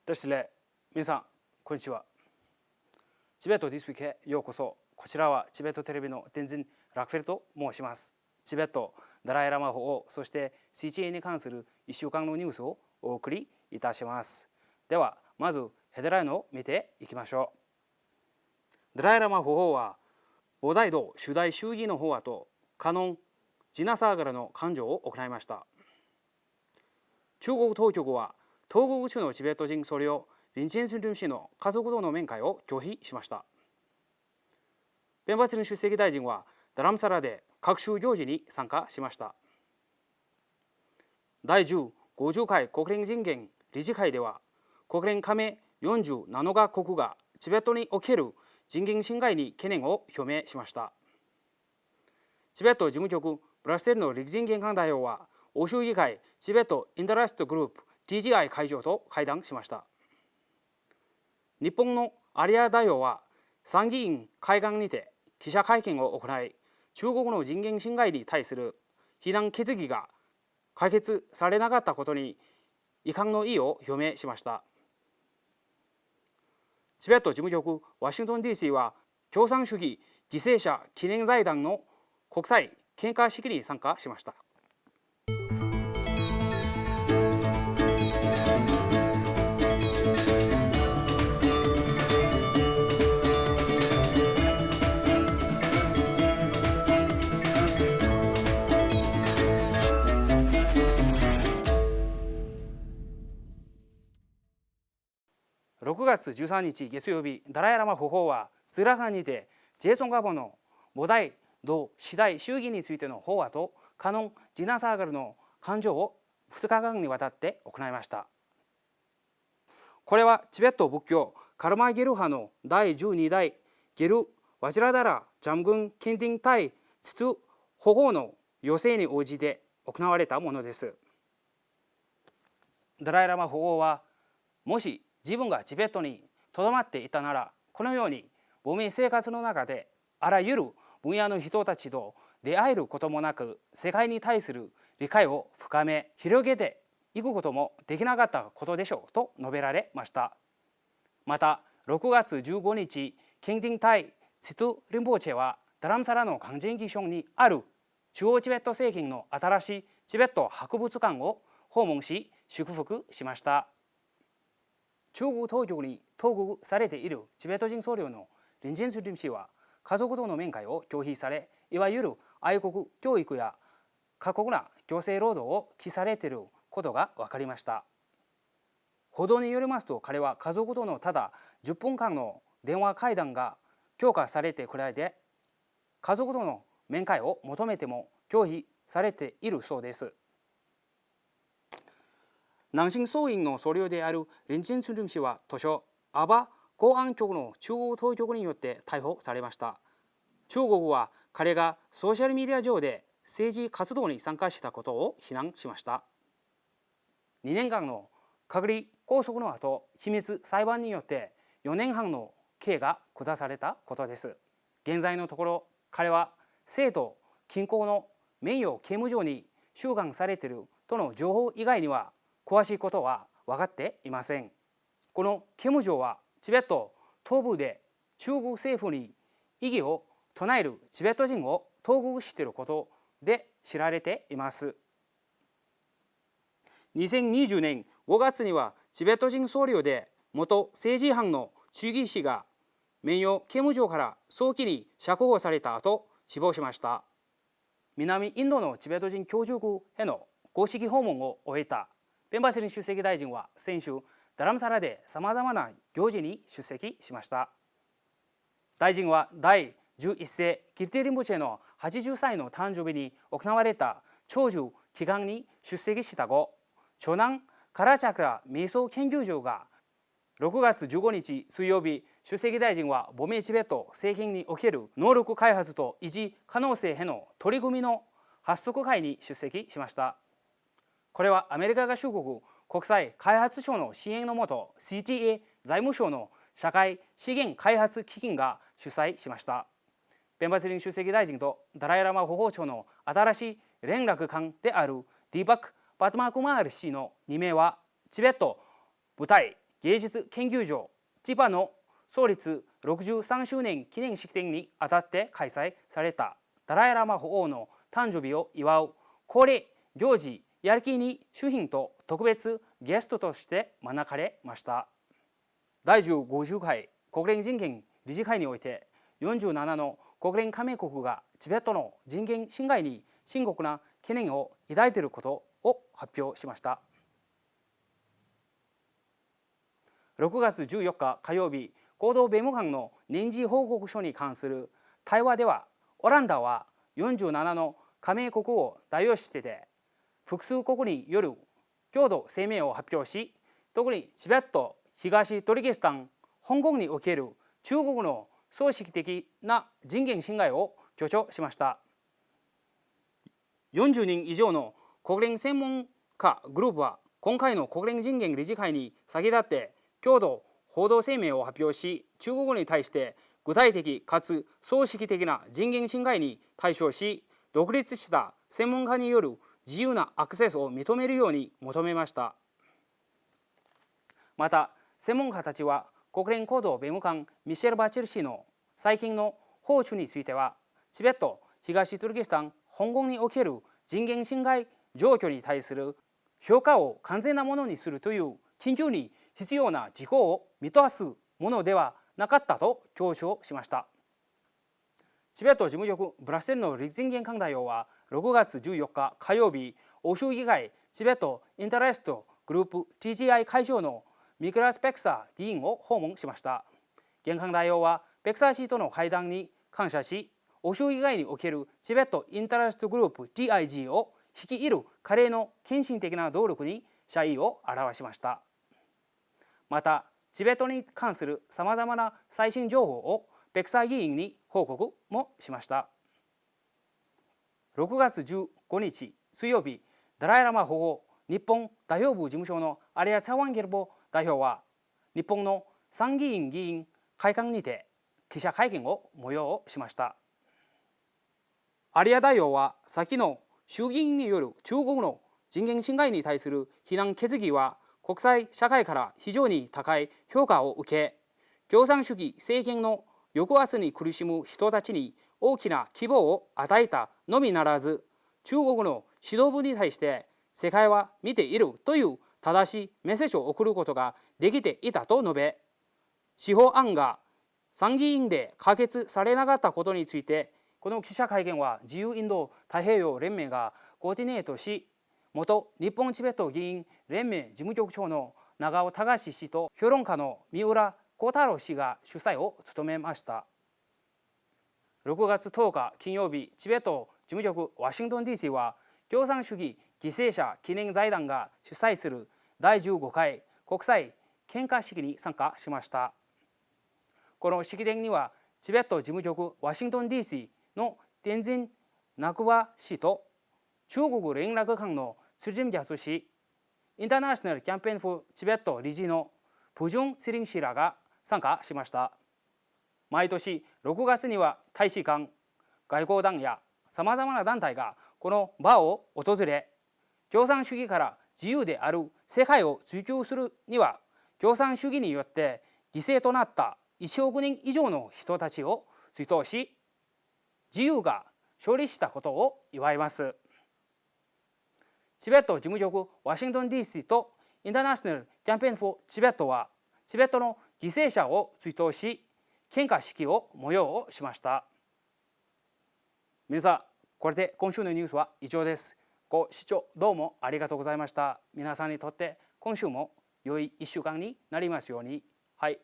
です。皆さん、こんにちは。チベット This Week へようこそ。こちらはチベットテレビの天神ラクフェルと申します。チベット、ダライラマ法を、そして CCA に関する1週間のニュースをお送りいたします。では、まずヘッドラインを見ていきましょう。ダライラマ法は、菩提道主大衆議の法案とカノン・ジナサーガラの勘定を行いました。中国当局は、東国中のチベット人僧侶リンチェンスルン氏の家族との面会を拒否しました。ペンバツリン出席大臣はダラムサラで各種行事に参加しました。第1050回国連人権理事会では、国連加盟47カ国がチベットにおける人権侵害に懸念を表明しました。チベット事務局ブラッセルの陸人権官代表は、欧州議会チベットインタラストグループ TGI 会長と会談しました。日本の有谷代表は参議院会館にて記者会見を行い、中国の人権侵害に対する非難決議が解決されなかったことに遺憾の意を表明しました。チベット事務局ワシントン DC は、共産主義犠牲者記念財団の国際献花式に参加しました。6月13日月曜日、ダライラマ法皇はズラハンにてジェイソンガボの菩提道次第衆議についての法案とカノン・ジナサーガルの勘定を2日間にわたって行いました。これはチベット仏教カルマゲル派の第12代ゲル・ワジラダラ・ジャムグン・ケンティン対ツトゥ法皇の要請に応じて行われたものです。ダライラマ法皇は、もし自分がチベットにとどまっていたなら、このように亡命生活の中であらゆる分野の人たちと出会えることもなく、世界に対する理解を深め広げていくこともできなかったことでしょうと述べられました。また6月15日、ケンティン対ツトゥリンポーチェはダラムサラの勧進議所にある中央チベット政権の新しいチベット博物館を訪問し祝福しました。中国当局に投獄されているチベット人僧侶のリンチェンスルン氏は、家族との面会を拒否され、いわゆる愛国教育や過酷な強制労働を期されていることが分かりました。報道によりますと、彼は家族とのただ10分間の電話会談が許可されてくらいで、家族との面会を求めても拒否されているそうです。南京総院の僧侶であるリンチェンスルン氏は当初、アバ公安局の中国当局によって逮捕されました。中国は彼がソーシャルメディア上で政治活動に参加したことを非難しました。2年間の隔離拘束の後、秘密裁判によって4年半の刑が下されたことです。現在のところ、彼は生徒近郊の名誉刑務所に収監されているとの情報以外には詳しいことは分かっていません。この刑務所はチベット東部で中国政府に異議を唱えるチベット人を投獄していることで知られています。2020年5月にはチベット人僧侶で元政治犯のチュギ氏が名誉刑務所から早期に釈放された後死亡しました。南インドのチベット人居住区への公式訪問を終えたペンバツリン出席大臣は先週、ダラムサラでさまざまな行事に出席しました。大臣は第11世キルテリンポチェの80歳の誕生日に行われた長寿祈願に出席した後、長男カラチャクラ瞑想研究所が6月15日水曜日、出席大臣は亡命チベット政権における能力開発と維持可能性への取り組みの発足会に出席しました。これはアメリカ合衆国国際開発省の支援のもと、 CTA 財務省の社会資源開発基金が主催しました。ペンバツリン出席大臣とダライラマ法皇庁の新しい連絡官であるディーパック・パトマークマール氏の2名はチベット部隊芸術研究所千葉の創立63周年記念式典にあたって開催されたダライ・ラマ法王の誕生日を祝う恒例行事やる気に主賓と特別ゲストとして招かれました。第50回国連人権理事会において47の国連加盟国がチベットの人権侵害に深刻な懸念を抱いていることを発表しました。6月14日火曜日、合同弁務官の年次報告書に関する対話では、オランダは47の加盟国を代表してて、複数国による共同声明を発表し、特にチベット、東トルキスタン、香港における中国の組織的な人権侵害を強調しました。40人以上の国連専門家グループは、今回の国連人権理事会に先立って共同報道声明を発表し、中国に対して具体的かつ組織的な人権侵害に対処し、独立した専門家による自由なアクセスを認めるように求めました。また、専門家たちは国連合同弁務官ミシェル・バチェル氏の最近の訪中については、チベット、東トルキスタン、香港における人権侵害状況に対する評価を完全なものにするという緊急に必要な事項を満たすものではなかったと強調しました。チベット事務局ブラッセルの人権監代表は6月14日火曜日、欧州議会チベットインタレストグループ TGI 会長のミクラス・ペクサー議員を訪問しました。現監代表はペクサー氏との会談に感謝し、欧州議会におけるチベットインタレストグループ TIG を率いる彼の献身的な努力に謝意を表しました。また、チベットに関するさまざまな最新情報をペクサー議員に報告もしました。6月15日水曜日、ダライ・ラマ法王日本代表部事務所のアリア・サワンゲルボ代表は、日本の参議院議員会館にて記者会見を催しました。アリア代表は、先の衆議院による中国の人権侵害に対する非難決議は国際社会から非常に高い評価を受け、共産主義政権の抑圧に苦しむ人たちに大きな希望を与えたのみならず、中国の指導部に対して世界は見ているという正しいメッセージを送ることができていたと述べ、司法案が参議院で可決されなかったことについて、この記者会見は自由インド太平洋連盟がコーディネートし、元日本チベット議員連盟事務局長の長尾隆氏と評論家の三浦幸太郎氏が主催を務めました。6月10日金曜日、チベット事務局ワシントン DC は、共産主義犠牲者記念財団が主催する第15回国際献花式に参加しました。この式典には、チベット事務局ワシントン DC の天神ナクワ氏と中国連絡官のツルジンギャス氏、インターナショナルキャンペーンフォーチベット理事のプジョン・ツィリン氏らが参加しました。毎年6月には大使館、外交団やさまざまな団体がこの場を訪れ、共産主義から自由である世界を追求するには、共産主義によって犠牲となった1億人以上の人たちを追悼し、自由が勝利したことを祝います。チベット事務局ワシントン DC とインターナショナルキャンペーンフォーチベットは、チベットの犠牲者を追悼し、献花式を催しました。皆さん、これで今週のニュースは以上です。ご視聴どうもありがとうございました。皆さんにとって今週も良い1週間になりますように。はい。